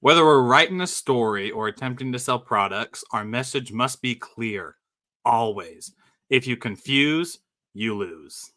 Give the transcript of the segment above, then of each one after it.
Whether we're writing a story or attempting to sell products, our message must be clear. Always. If you confuse, you lose.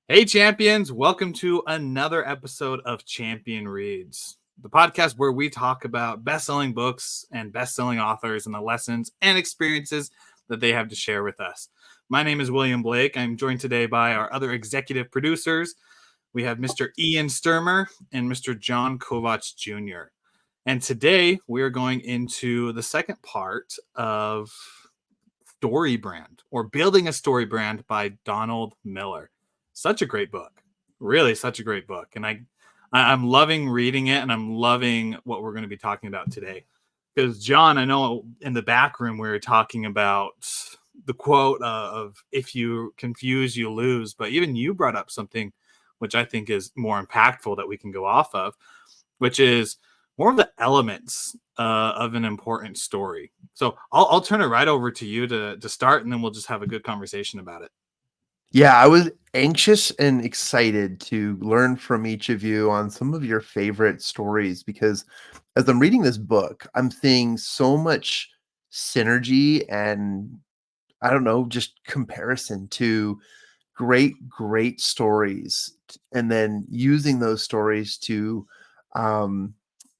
Hey, champions, welcome to another episode of Champion Reads, the podcast where we talk about best-selling books and best-selling authors and the lessons and experiences that they have to share with us. My name is William Blake. I'm joined today by our other executive producers. We have Mr. Ian Sturmer and Mr. John Kovacs Jr. And today we are going into the second part of StoryBrand, or Building a Story Brand by Donald Miller. Such a great book, really such a great book. And I'm loving reading it, and I'm loving what we're going to be talking about today. Because John, I know in the back room we were talking about the quote of if you confuse, you lose. But even you brought up something which I think is more impactful that we can go off of, which is more of the elements of an important story. So I'll turn it right over to you to start, and then we'll just have a good conversation about it. Yeah, I was anxious and excited to learn from each of you on some of your favorite stories because as I'm reading this book, I'm seeing so much synergy and I don't know, just comparison to great stories and then using those stories um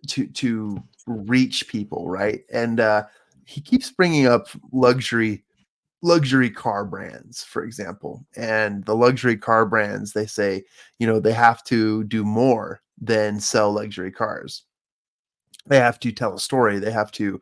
to reach people, right? And he keeps bringing up luxury car brands, for example. And the luxury car brands, they say, they have to do more than sell luxury cars. They have to tell a story. They have to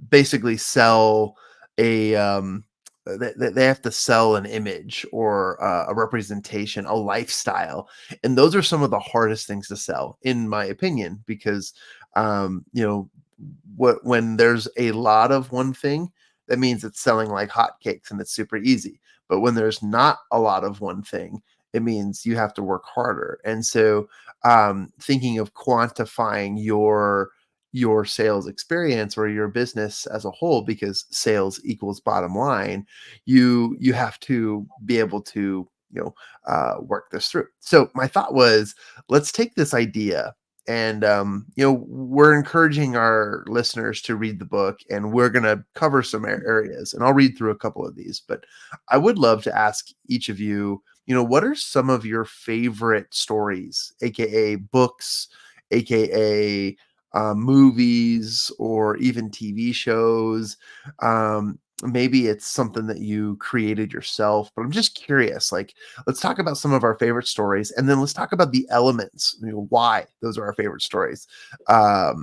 basically sell they have to sell an image or a representation, a lifestyle. And those are some of the hardest things to sell, in my opinion, because, when there's a lot of one thing, that means it's selling like hotcakes and it's super easy. But when there's not a lot of one thing, it means you have to work harder. And so thinking of quantifying your sales experience or your business as a whole, because sales equals bottom line, you have to be able to work this through. So my thought was, let's take this idea and we're encouraging our listeners to read the book, and we're going to cover some areas, and I'll read through a couple of these. But I would love to ask each of you, what are some of your favorite stories, aka books, aka movies, or even TV shows? Maybe it's something that you created yourself, but I'm just curious. Like, let's talk about some of our favorite stories, and then let's talk about the elements, why those are our favorite stories. A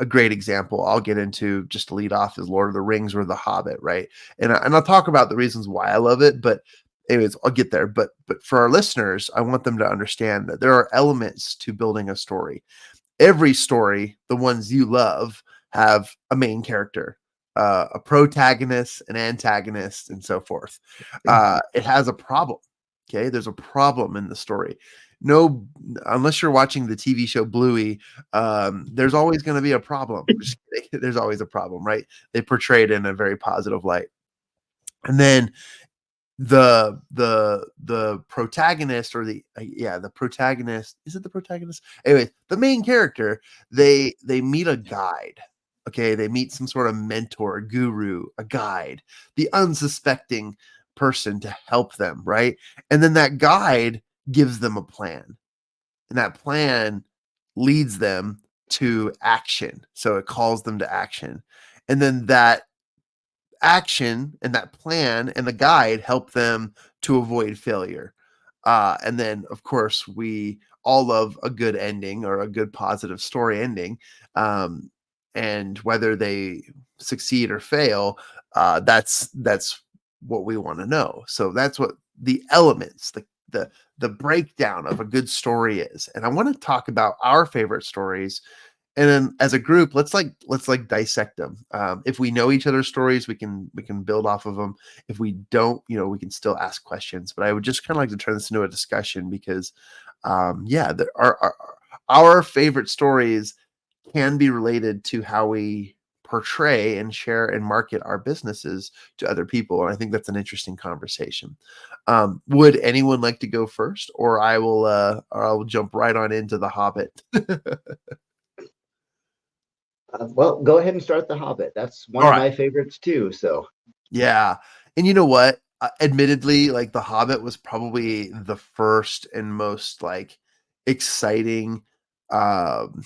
great example I'll get into just to lead off is Lord of the Rings or The Hobbit, right? And I'll talk about the reasons why I love it, but anyways, I'll get there. But for our listeners, I want them to understand that there are elements to building a story. Every story, the ones you love, have a main character, a protagonist, an antagonist, and so forth. It has a problem. Okay, there's a problem in the story. No, unless you're watching the TV show Bluey, there's always going to be a problem. Just kidding. There's always a problem, right? They portray it in a very positive light. And then the protagonist, or the protagonist, is it the protagonist? Anyway, the main character, they meet a guide. Okay, they meet some sort of mentor, guru, a guide, the unsuspecting person to help them, right? And then that guide gives them a plan, and that plan leads them to action. So it calls them to action, and then that action and that plan and the guide help them to avoid failure. And then, of course, we all love a good ending or a good positive story ending. And whether they succeed or fail, that's what we want to know. So that's what the elements, the breakdown of a good story is. And I want to talk about our favorite stories, and then as a group, let's dissect them. If we know each other's stories, we can build off of them. If we don't, we can still ask questions. But I would just kind of like to turn this into a discussion because, yeah, there our favorite stories can be related to how we portray and share and market our businesses to other people. And I think that's an interesting conversation. Would anyone like to go first, or I will jump right on into The Hobbit? Well, go ahead and start The Hobbit. That's one All of right. my favorites too. So, Yeah. And you know what? Admittedly, like The Hobbit was probably the first and most like exciting um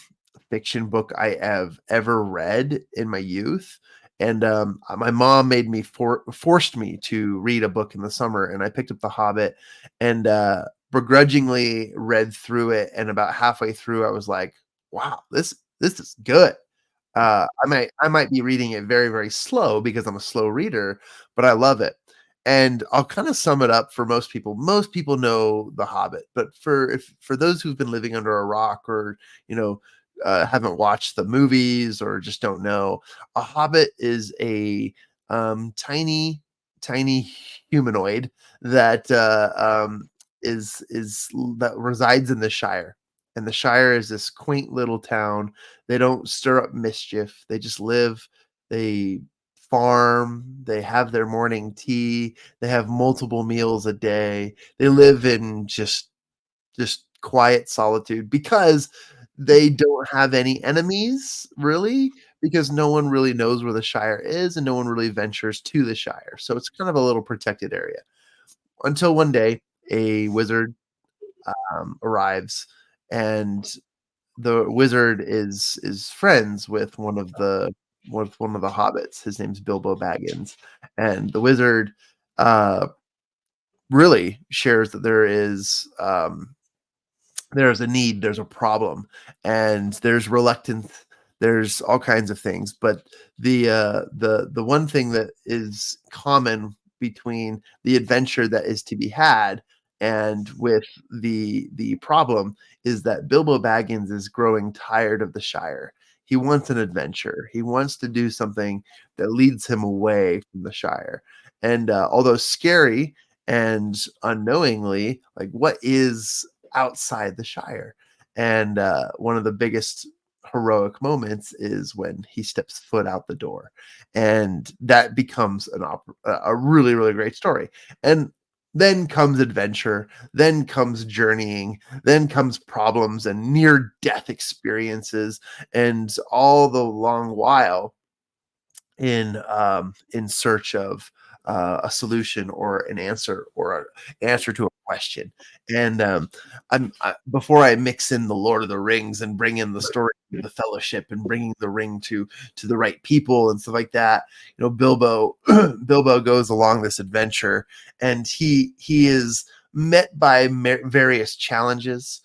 fiction book I have ever read in my youth. And my mom made me forced me to read a book in the summer, and I picked up The Hobbit and begrudgingly read through it. And about halfway through, I was like, "Wow, this is good." I might be reading it very, very slow because I'm a slow reader, but I love it. And I'll kind of sum it up for most people. Most people know The Hobbit, but for those who've been living under a rock or you know haven't watched the movies or just don't know, a hobbit is a tiny, tiny humanoid that that resides in the Shire. And the Shire is this quaint little town. They don't stir up mischief. They just live. They farm. They have their morning tea. They have multiple meals a day. They live in just quiet solitude because they don't have any enemies, really, because no one really knows where the Shire is and no one really ventures to the Shire. So it's kind of a little protected area. Until one day, a wizard arrives, and the wizard is friends with one of the hobbits. His name's Bilbo Baggins, and the wizard uh, really shares that there's a need, there's a problem, and there's reluctance, there's all kinds of things. But the one thing that is common between the adventure that is to be had and with the problem is that Bilbo Baggins is growing tired of the Shire. He wants an adventure. He wants to do something that leads him away from the Shire. And although scary and unknowingly, like, what is outside the Shire? And one of the biggest heroic moments is when he steps foot out the door, and that becomes a really, really great story. And then comes adventure, then comes journeying, then comes problems and near death experiences, and all the long while in search of a solution or an answer or an answer to a question. And before I mix in the Lord of the Rings and bring in the story of the Fellowship and bringing the ring to the right people and stuff like that, Bilbo Bilbo goes along this adventure, and he is met by various challenges.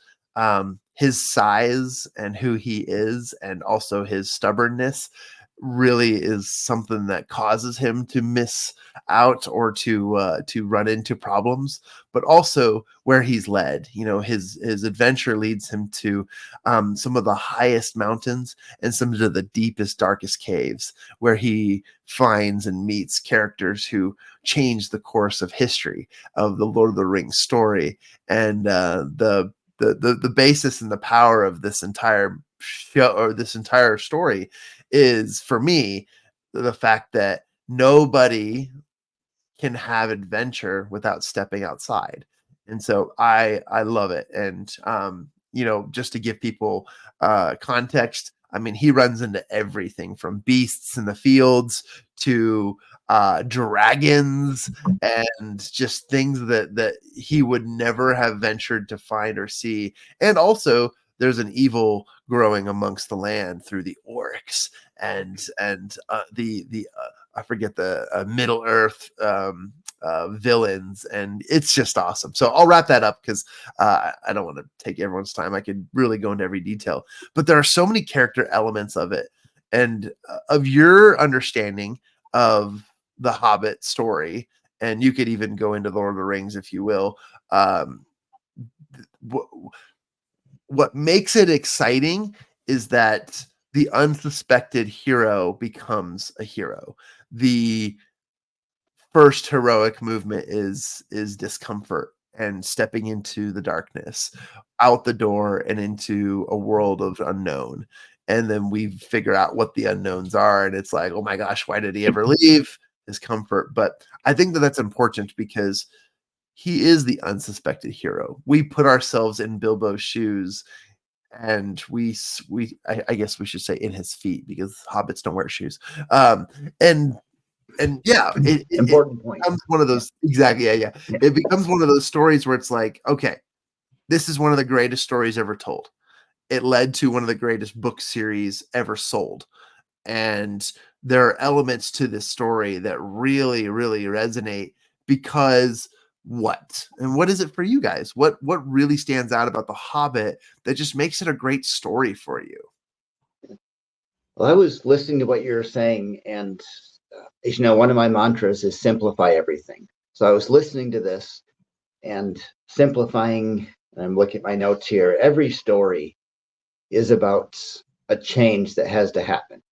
His size and who he is, and also his stubbornness, really is something that causes him to miss out or to run into problems. But also where he's led, his adventure leads him to some of the highest mountains and some of the deepest, darkest caves, where he finds and meets characters who change the course of history of the Lord of the Rings story. And the basis and the power of this entire show, or this entire story, is, for me, the fact that nobody can have adventure without stepping outside. And so I love it. And just to give people context, I mean, he runs into everything from beasts in the fields to dragons and just things that he would never have ventured to find or see. And also there's an evil growing amongst the land through the orcs and the I forget the Middle Earth villains, and it's just awesome. So I'll wrap that up because I don't want to take everyone's time. I could really go into every detail, but there are so many character elements of it, And of your understanding of the Hobbit story, and you could even go into Lord of the Rings, if you will, what makes it exciting is that the unsuspected hero becomes a hero. The first heroic movement is discomfort and stepping into the darkness, out the door and into a world of unknown. And then we figure out what the unknowns are, and it's like, oh my gosh, why did he ever leave? Discomfort. But I think that that's important because he is the unsuspected hero. We put ourselves in Bilbo's shoes, and I guess we should say in his feet, because hobbits don't wear shoes. And yeah, it Important point. becomes one of those, exactly. Yeah. Yeah. It becomes one of those stories where it's like, okay, this is one of the greatest stories ever told. It led to one of the greatest book series ever sold. And there are elements to this story that really, really resonate because what? And what is it for you guys? What really stands out about The Hobbit that just makes it a great story for you? Well, I was listening to what you were saying, and as you know, one of my mantras is simplify everything. So I was listening to this and simplifying, and I'm looking at my notes here. Every story is about a change that has to happen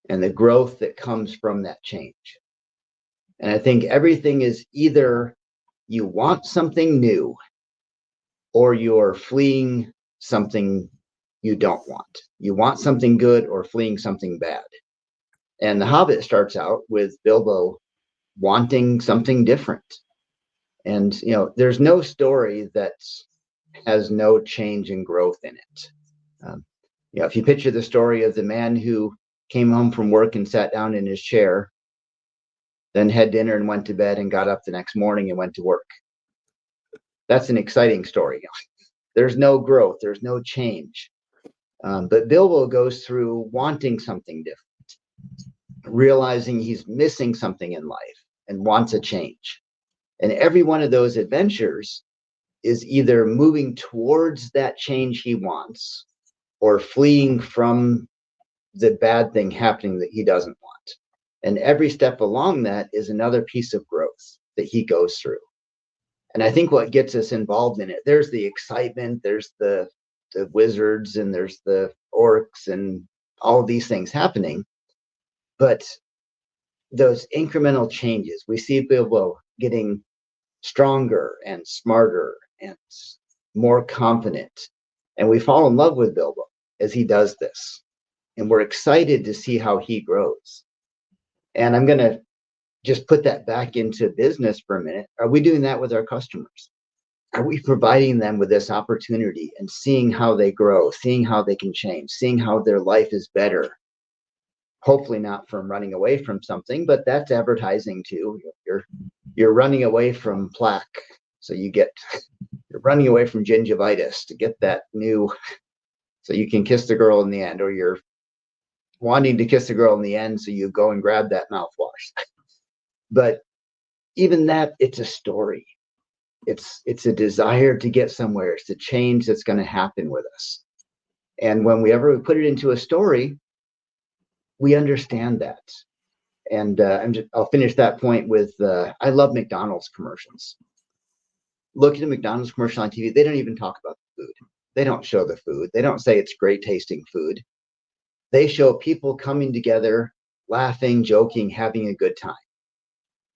and the growth that comes from that change. And I think everything is either you want something new or you're fleeing something you don't want. You want something good or fleeing something bad. And The Hobbit starts out with Bilbo wanting something different. And, there's no story that has no change and growth in it. If you picture the story of the man who came home from work and sat down in his chair, then had dinner and went to bed and got up the next morning and went to work. That's an exciting story. There's no growth, there's no change. But Bilbo goes through wanting something different, realizing he's missing something in life and wants a change. And every one of those adventures is either moving towards that change he wants or fleeing from the bad thing happening that he doesn't want. And every step along that is another piece of growth that he goes through. And I think what gets us involved in it, there's the excitement, there's the wizards, and there's the orcs and all of these things happening. But those incremental changes, we see Bilbo getting stronger and smarter and more confident. And we fall in love with Bilbo as he does this. And we're excited to see how he grows. And I'm going to just put that back into business for a minute. Are we doing that with our customers? Are we providing them with this opportunity and seeing how they grow, seeing how they can change, seeing how their life is better? Hopefully not from running away from something, but that's advertising too. You're running away from plaque. So you're running away from gingivitis to get that new, so you can kiss the girl in the end, or you're wanting to kiss the girl in the end, so you go and grab that mouthwash. But even that, it's a story. It's a desire to get somewhere. It's a change that's going to happen with us. And when we put it into a story, we understand that. And I'll finish that point with, I love McDonald's commercials. Look at a McDonald's commercial on TV. They don't even talk about the food. They don't show the food. They don't say it's great tasting food. They show people coming together, laughing, joking, having a good time.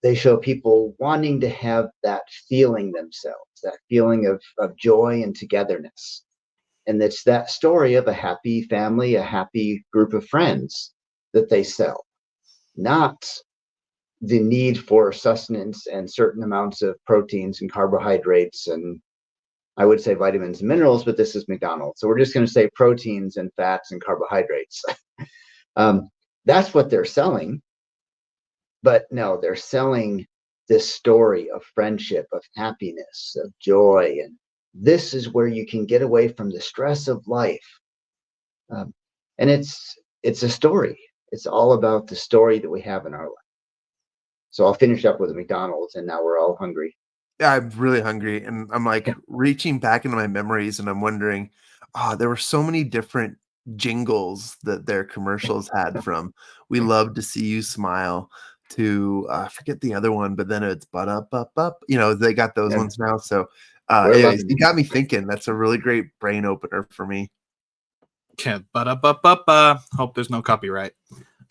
They show people wanting to have that feeling themselves, that feeling of joy and togetherness. And it's that story of a happy family, a happy group of friends that they sell, not the need for sustenance and certain amounts of proteins and carbohydrates and, I would say, vitamins and minerals, but this is McDonald's. So we're just going to say proteins and fats and carbohydrates. That's what they're selling. But no, they're selling this story of friendship, of happiness, of joy. And this is where you can get away from the stress of life. And it's a story. It's all about the story that we have in our life. So I'll finish up with McDonald's, and now we're all hungry. Yeah, I'm really hungry, and I'm like reaching back into my memories, and I'm wondering, there were so many different jingles that their commercials had, from "We love to see you smile" to I forget the other one, but then it's "But up." They got those ones now. So, We're anyways, loving you it. got me thinking. That's a really great brain opener for me. Okay, hope there's no copyright.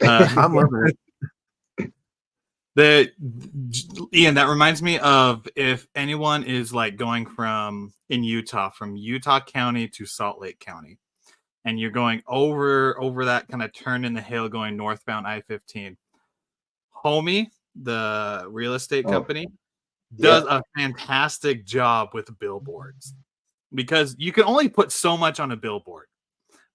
I'm loving it. Ian, that reminds me of, if anyone is like going from Utah County to Salt Lake County, and you're going over that kind of turn in the hill going northbound I-15. Homie, the real estate company, does a fantastic job with billboards, because you can only put so much on a billboard.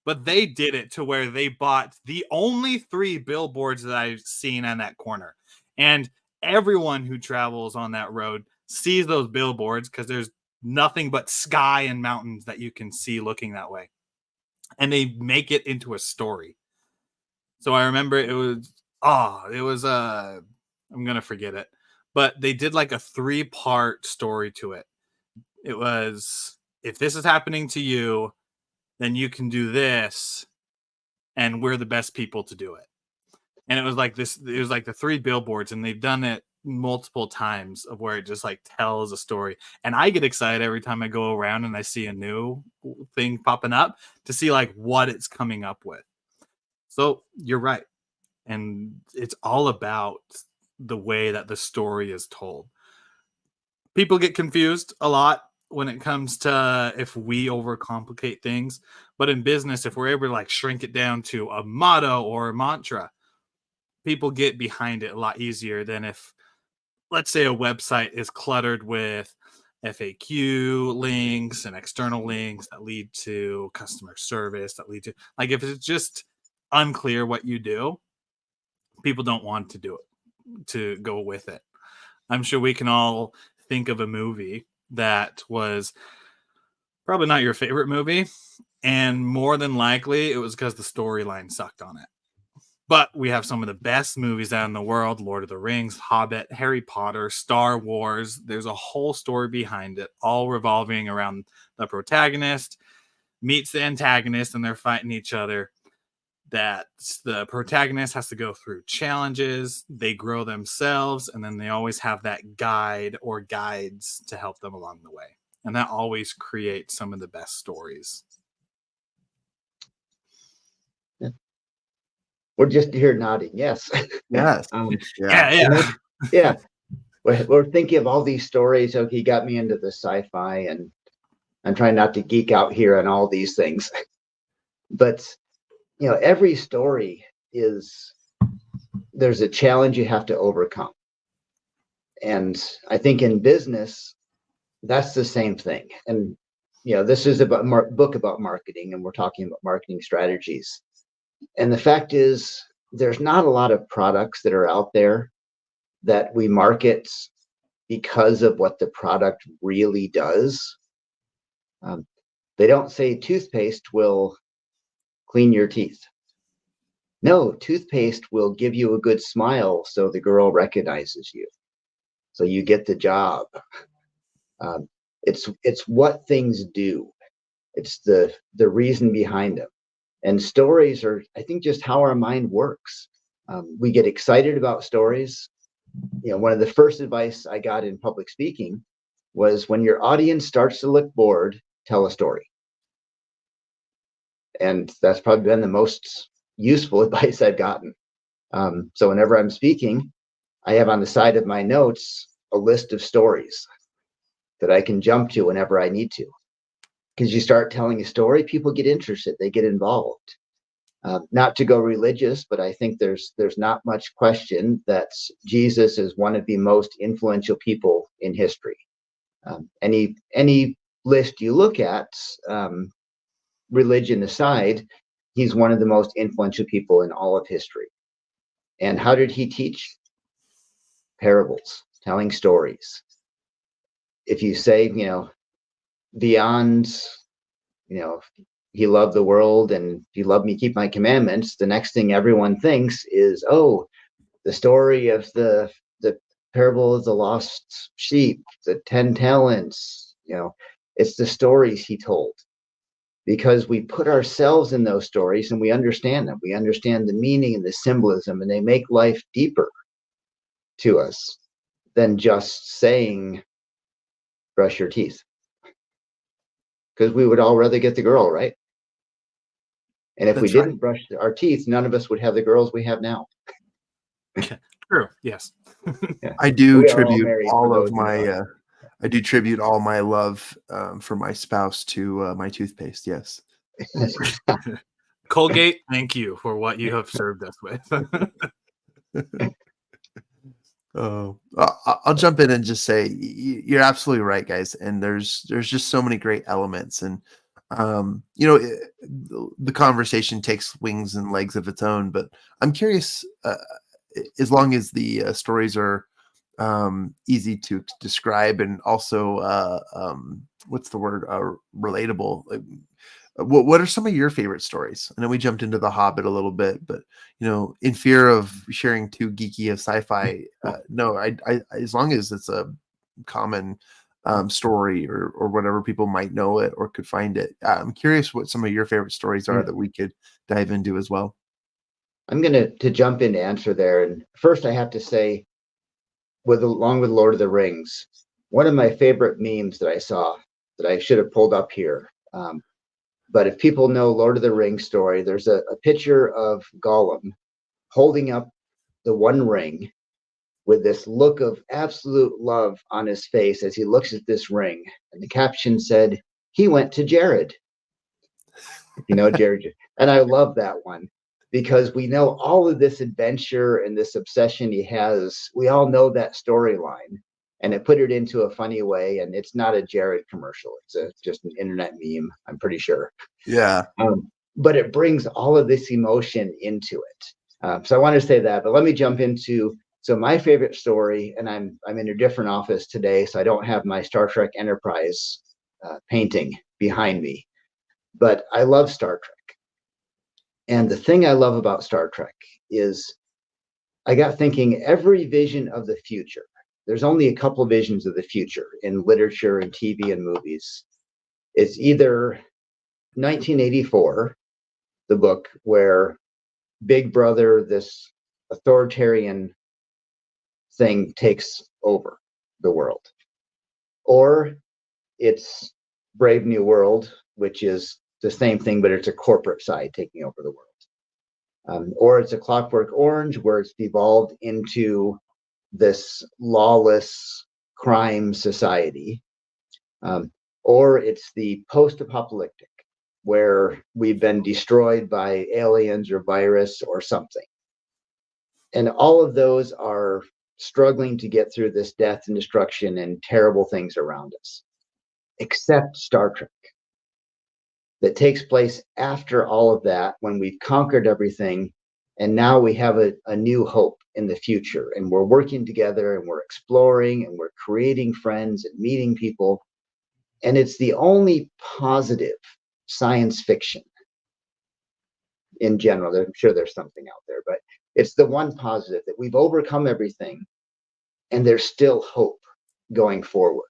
But they did it to where they bought the only 3 billboards that I've seen on that corner. And everyone who travels on that road sees those billboards, because there's nothing but sky and mountains that you can see looking that way. And they make it into a story. So I remember I'm going to forget it. But they did like a 3-part story to it. It was, if this is happening to you, then you can do this, and we're the best people to do it. And it was like the 3 billboards, and they've done it multiple times, of where it just like tells a story. And I get excited every time I go around and I see a new thing popping up, to see like what it's coming up with. So you're right. And it's all about the way that the story is told. People get confused a lot when it comes to if we overcomplicate things. But in business, if we're able to like shrink it down to a motto or a mantra, people get behind it a lot easier than if, let's say, a website is cluttered with FAQ links and external links that lead to customer service, that lead to, like, if it's just unclear what you do, people don't want to do it, to go with it. I'm sure we can all think of a movie that was probably not your favorite movie, and more than likely it was because the storyline sucked on it. But we have some of the best movies out in the world: Lord of the Rings, Hobbit, Harry Potter, Star Wars. There's a whole story behind it, all revolving around the protagonist meets the antagonist, and they're fighting each other. That the protagonist has to go through challenges, they grow themselves, and then they always have that guide or guides to help them along the way. And that always creates some of the best stories. We're just here nodding. Yes. Yes. Yeah. We're thinking of all these stories. Okay, he got me into the sci-fi, and I'm trying not to geek out here on all these things. But every story there's a challenge you have to overcome. And I think in business, that's the same thing. And this is about book about marketing, and we're talking about marketing strategies. And the fact is, there's not a lot of products that are out there that we market because of what the product really does. They don't say toothpaste will clean your teeth. No, toothpaste will give you a good smile so the girl recognizes you, so you get the job. It's what things do. It's the reason behind them. And stories are, I think, just how our mind works. We get excited about stories. One of the first advice I got in public speaking was, when your audience starts to look bored, tell a story. And that's probably been the most useful advice I've gotten. So whenever I'm speaking, I have on the side of my notes a list of stories that I can jump to whenever I need to. Because you start telling a story, people get interested, they get involved. Not to go religious, but I think there's not much question that Jesus is one of the most influential people in history. Any list you look at, religion aside, he's one of the most influential people in all of history. And how did he teach? Parables, telling stories. If you say, beyond, he loved the world, and if you love me, keep my commandments, the next thing everyone thinks is, oh, the story of the parable of the lost sheep, the 10 talents. It's the stories he told. because we put ourselves in those stories and we understand them. We understand the meaning and the symbolism, and they make life deeper to us than just saying, brush your teeth. Because we would all rather get the girl, right? And if we That's right. didn't brush our teeth, none of us would have the girls we have now. True. Yes. Yeah. I do We are all tribute married for all those of in the my audience. I do tribute all my love for my spouse to my toothpaste. Yes. Colgate, thank you for what you have served us with. Oh, I'll jump in and just say you're absolutely right, guys. And there's just so many great elements, and the conversation takes wings and legs of its own. But I'm curious, as long as the stories are easy to describe and also what's the word, relatable. Like, what are some of your favorite stories? I know we jumped into The Hobbit a little bit, but in fear of sharing too geeky of sci-fi, no, I as long as it's a common story or whatever, people might know it or could find it. I'm curious what some of your favorite stories are that we could dive into as well. I'm going to jump in to answer there. And first, I have to say, along with Lord of the Rings, one of my favorite memes that I saw that I should have pulled up here. But if people know Lord of the Rings story, there's a picture of Gollum holding up the One Ring with this look of absolute love on his face as he looks at this ring. And the caption said, "He went to Jared." Jared. And I love that one because we know all of this adventure and this obsession he has. We all know that storyline. And it put it into a funny way. And it's not a Jared commercial. It's just an internet meme, I'm pretty sure. Yeah. But it brings all of this emotion into it. So I want to say that. But let me jump into my favorite story. And I'm in a different office today, so I don't have my Star Trek Enterprise painting behind me. But I love Star Trek. And the thing I love about Star Trek is I got thinking every vision of the future. There's only a couple visions of the future in literature and TV and movies. It's either 1984, the book where Big Brother, this authoritarian thing, takes over the world, or it's Brave New World, which is the same thing, but it's a corporate side taking over the world. Or it's A Clockwork Orange, where it's devolved into this lawless crime society. Or it's the post-apocalyptic, where we've been destroyed by aliens or virus or something. And all of those are struggling to get through this death and destruction and terrible things around us, except Star Trek, that takes place after all of that, when we've conquered everything. And now we have a new hope in the future. And we're working together and we're exploring and we're creating friends and meeting people. And it's the only positive science fiction in general. I'm sure there's something out there, but it's the one positive, that we've overcome everything and there's still hope going forward.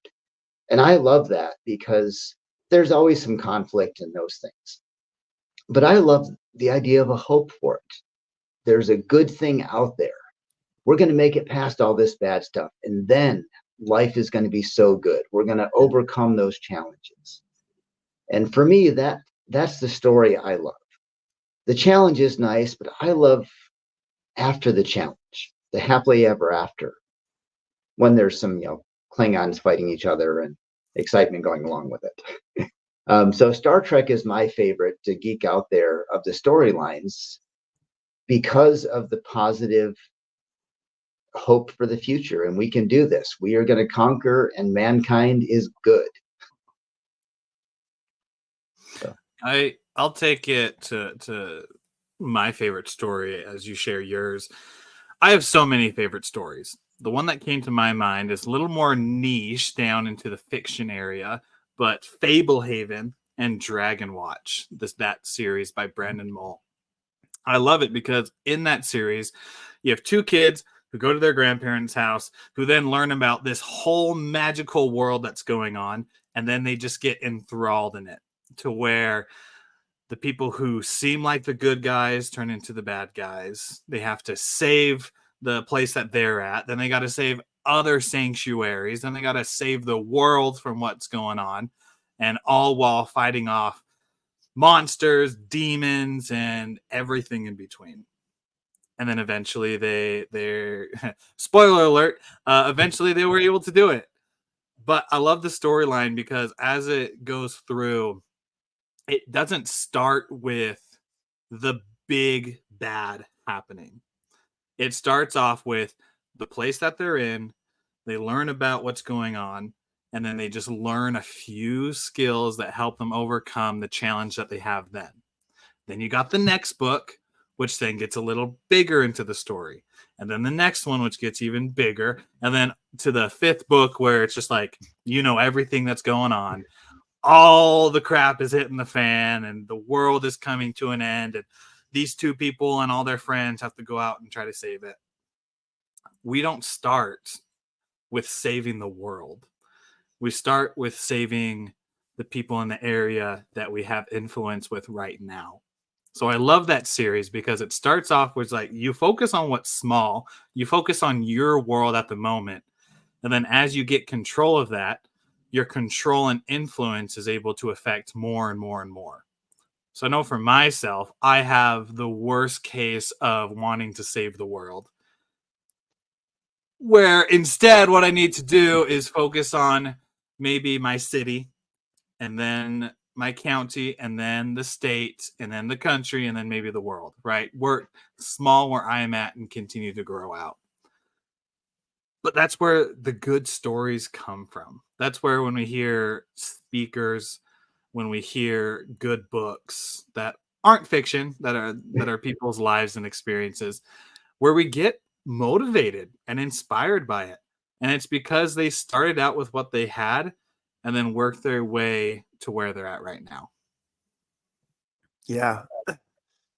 And I love that because there's always some conflict in those things. But I love the idea of a hope for it. There's a good thing out there. We're going to make it past all this bad stuff. And then life is going to be so good. We're going to overcome those challenges. And for me, that's the story I love. The challenge is nice, but I love after the challenge, the happily ever after, when there's some, Klingons fighting each other and excitement going along with it. So Star Trek is my favorite to geek out there of the storylines because of the positive hope for the future. And we can do this. We are going to conquer, and mankind is good. So. I'll take it to my favorite story as you share yours. I have so many favorite stories. The one that came to my mind is a little more niche down into the fiction area, but Fablehaven and Dragon Watch, that series by Brandon Mull. I love it because in that series, you have two kids who go to their grandparents' house, who then learn about this whole magical world that's going on, and then they just get enthralled in it. to where the people who seem like the good guys turn into the bad guys. They have to save the place that they're at. Then they got to save other sanctuaries. Then they got to save the world from what's going on. And all while fighting off monsters, demons, and everything in between. And then eventually they're spoiler alert, eventually they were able to do it. But I love the storyline because as it goes through, it doesn't start with the big bad happening. It starts off with the place that they're in. They learn about what's going on, and then they just learn a few skills that help them overcome the challenge that they have then. Then you got the next book, which then gets a little bigger into the story. And then the next one, which gets even bigger. And then to the fifth book, where it's just like, you know, everything that's going on. All the crap is hitting the fan and the world is coming to an end. And these two people and all their friends have to go out and try to save it. We don't start with saving the world. We start with saving the people in the area that we have influence with right now. So I love that series because it starts off with like you focus on what's small, you focus on your world at the moment. And then as you get control of that, your control and influence is able to affect more and more and more. So I know for myself, I have the worst case of wanting to save the world, where instead what I need to do is focus on maybe my city and then my county and then the state and then the country and then maybe the world, right? We're small where I'm at and continue to grow out. But that's where the good stories come from. That's where when we hear speakers, when we hear good books that aren't fiction, that are people's lives and experiences, where we get motivated and inspired by it. And it's because they started out with what they had and then worked their way to where they're at right now. Yeah.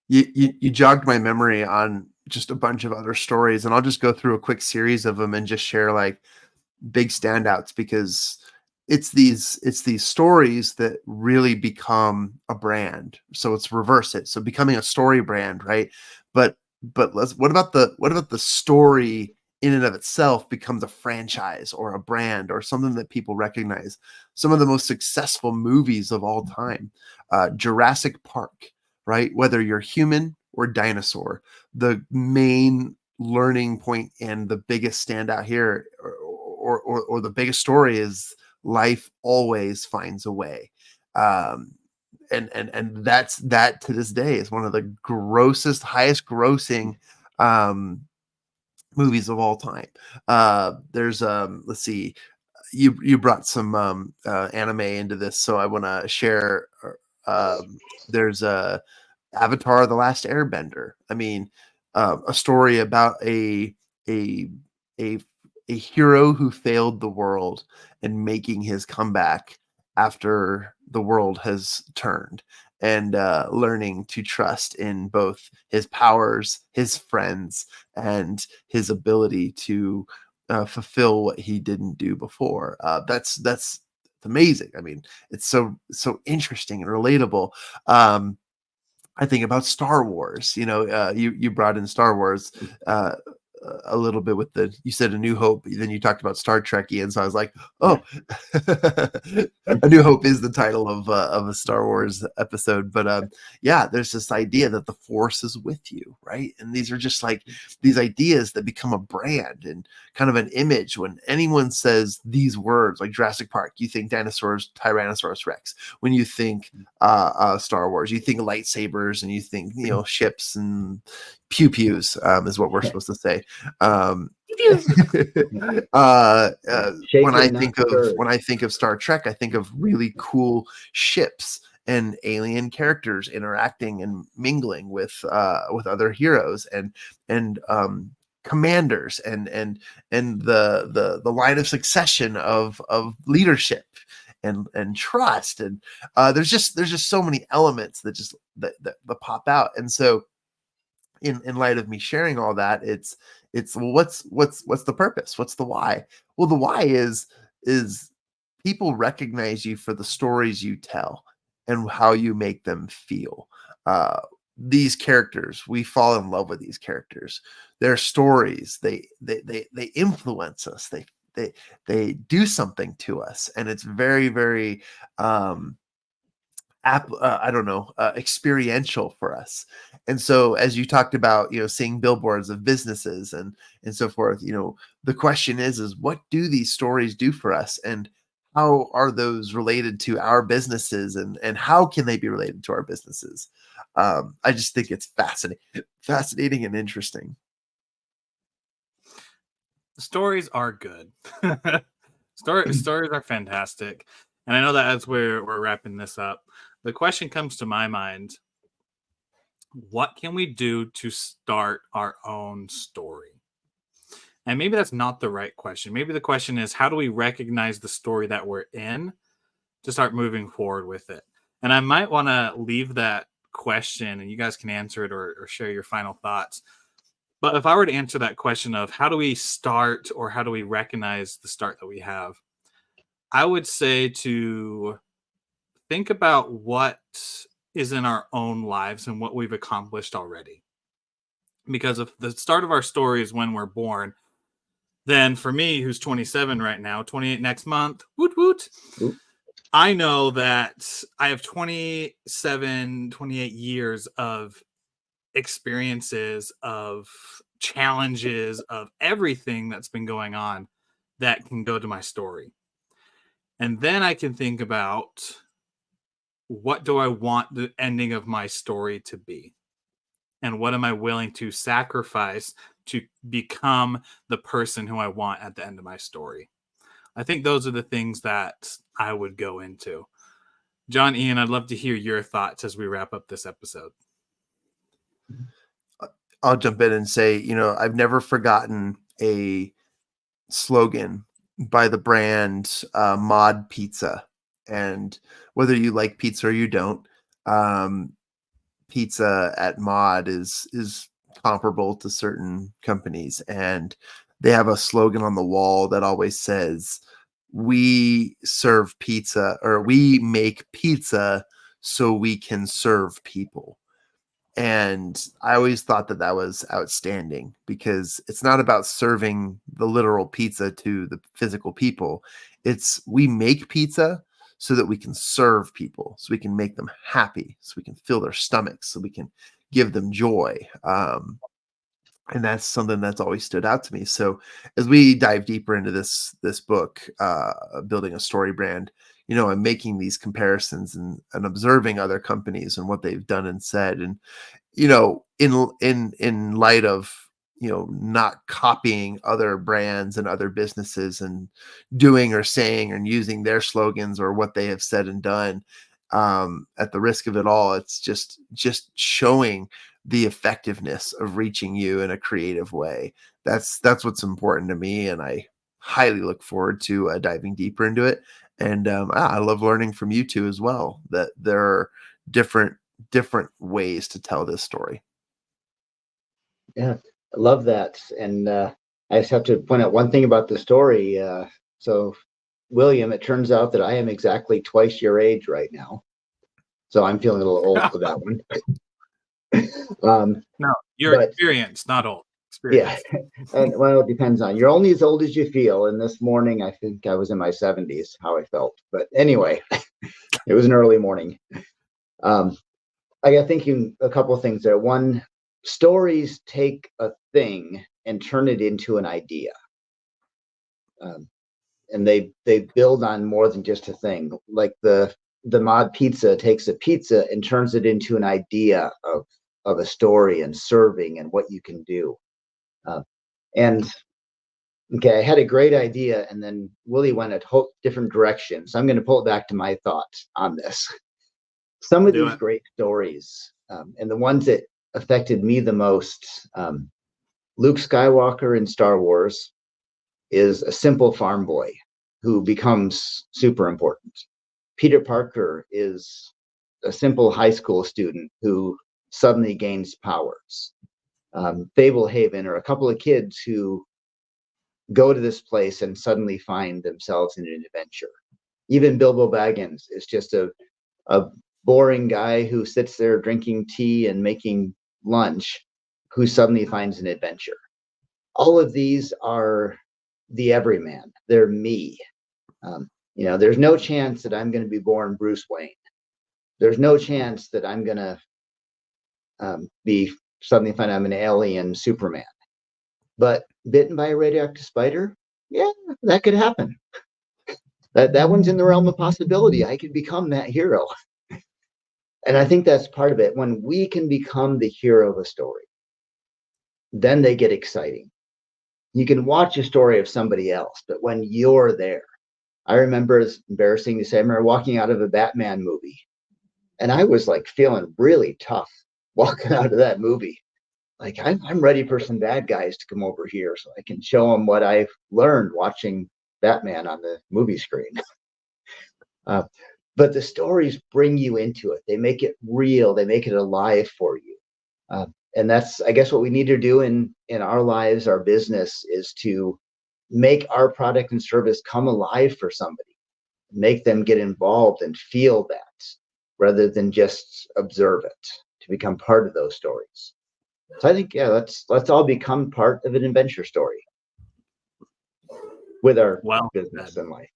You jogged my memory on just a bunch of other stories, and I'll just go through a quick series of them and just share like big standouts, because it's these stories that really become a brand. So it's reverse it. So becoming a story brand, right? But what about the story in and of itself becomes a franchise or a brand or something that people recognize? Some of the most successful movies of all time, Jurassic Park, right? Whether you're human or dinosaur, the main learning point and the biggest standout here, or the biggest story, is life always finds a way. And that to this day is one of the highest grossing movies of all time. There's let's see, you brought some anime into this, so I want to share. There's Avatar: The Last Airbender. I mean, a story about a a hero who failed the world and making his comeback after the world has turned, and learning to trust in both his powers, his friends, and his ability to fulfill what he didn't do before. That's amazing. I mean, it's so interesting and relatable. I think about Star Wars. You brought in Star Wars a little bit with you said A New Hope, then you talked about Star Trek, and so I was like, oh, A New Hope is the title of a Star Wars episode. But yeah, there's this idea that the Force is with you, right? And these are just like these ideas that become a brand and kind of an image. When anyone says these words, like Jurassic Park, you think dinosaurs, Tyrannosaurus Rex. When you think Star Wars, you think lightsabers, and you think ships and pew pews, is what we're supposed to say. When I think of Star Trek, I think of really cool ships and alien characters interacting and mingling with other heroes and commanders and the line of succession of leadership and trust, and there's just so many elements that pop out. And so in light of me sharing all that, it's well, what's the purpose? What's the why? Well, the why is people recognize you for the stories you tell. and how you make them feel. These characters, we fall in love with these characters. Their stories, they influence us. They do something to us, and it's very, very I don't know, experiential for us. And so, as you talked about, seeing billboards of businesses and so forth, the question is what do these stories do for us, and how are those related to our businesses, and how can they be related to our businesses? I just think it's fascinating and interesting. Stories are good. Stories are fantastic. And I know that as we're wrapping this up, the question comes to my mind: what can we do to start our own story? And maybe that's not the right question. Maybe the question is, how do we recognize the story that we're in to start moving forward with it? And I might want to leave that question, and you guys can answer it or share your final thoughts. But if I were to answer that question of how do we start, or how do we recognize the start that we have, I would say to think about what is in our own lives and what we've accomplished already. Because if the start of our story is when we're born, then for me, who's 27 right now, 28 next month, woot woot, Oop. I know that I have 27, 28 years of experiences, of challenges, of everything that's been going on that can go to my story. And then I can think about, what do I want the ending of my story to be? And what am I willing to sacrifice to become the person who I want at the end of my story? I think those are the things that I would go into. John, Ian, I'd love to hear your thoughts as we wrap up this episode. I'll jump in and say, I've never forgotten a slogan by the brand Mod Pizza. And whether you like pizza or you don't, pizza at Mod is comparable to certain companies. And they have a slogan on the wall that always says, we serve pizza, or we make pizza so we can serve people. And I always thought that was outstanding, because it's not about serving the literal pizza to the physical people. It's, we make pizza so that we can serve people, so we can make them happy, so we can fill their stomachs, so we can give them joy. And that's something that's always stood out to me. So as we dive deeper into this book, building a story brand, I'm making these comparisons and observing other companies and what they've done and said. And, in light of, not copying other brands and other businesses and doing or saying and using their slogans or what they have said and done, at the risk of it all, it's just showing the effectiveness of reaching you in a creative way. That's what's important to me, and I highly look forward to diving deeper into it. And I love learning from you two as well, that there are different ways to tell this story. Yeah, I love that. And I just have to point out one thing about the story. So, William, it turns out that I am exactly twice your age right now. So I'm feeling a little old for that one. No, you're experienced, not old. Experience. Yeah. And well, it depends on, you're only as old as you feel. And this morning, I think I was in my 70s, how I felt. But anyway, it was an early morning. I got thinking a couple of things there. One, stories take a thing and turn it into an idea. And they build on more than just a thing. Like the Mod Pizza takes a pizza and turns it into an idea of a story and serving and what you can do. And okay, I had a great idea, and then Willie went a whole different direction. So I'm going to pull it back to my thoughts on this. Some of these great stories, and the ones that affected me the most, Luke Skywalker in Star Wars is a simple farm boy who becomes super important. Peter Parker is a simple high school student who suddenly gains powers. Fablehaven are a couple of kids who go to this place and suddenly find themselves in an adventure. Even Bilbo Baggins is just a boring guy who sits there drinking tea and making lunch who suddenly finds an adventure. All of these are the everyman. They're me. There's no chance that I'm going to be born Bruce Wayne. There's no chance that I'm going to be suddenly find I'm an alien Superman. But bitten by a radioactive spider, yeah, that could happen. That one's in the realm of possibility. I could become that hero. And I think that's part of it. When we can become the hero of a story, then they get exciting. You can watch a story of somebody else, but when you're there, I remember, it's embarrassing to say, I remember walking out of a Batman movie, and I was like feeling really tough walking out of that movie. Like, I'm ready for some bad guys to come over here so I can show them what I've learned watching Batman on the movie screen. But the stories bring you into it. They make it real. They make it alive for you. And that's, I guess, what we need to do in our lives, our business, is to make our product and service come alive for somebody, make them get involved and feel that rather than just observe it, to become part of those stories. So I think, yeah, let's all become part of an adventure story with our business and life.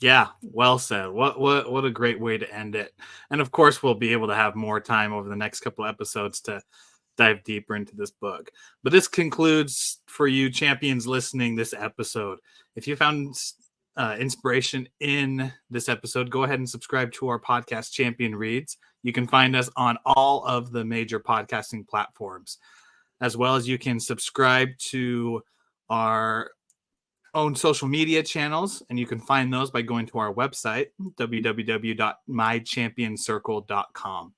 Yeah, well said. What a great way to end it. And of course, we'll be able to have more time over the next couple episodes to dive deeper into this book. But this concludes, for you champions listening, this episode. If you found inspiration in this episode, go ahead and subscribe to our podcast, Champion Reads. You can find us on all of the major podcasting platforms, as well as you can subscribe to our own social media channels, and you can find those by going to our website, www.mychampioncircle.com.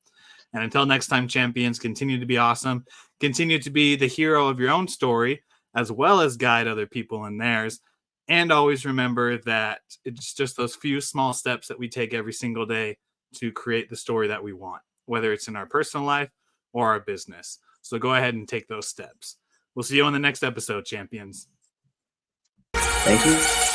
And until next time, champions, continue to be awesome. Continue to be the hero of your own story, as well as guide other people in theirs. And always remember that it's just those few small steps that we take every single day to create the story that we want, whether it's in our personal life or our business. So go ahead and take those steps. We'll see you on the next episode, champions. Thank you.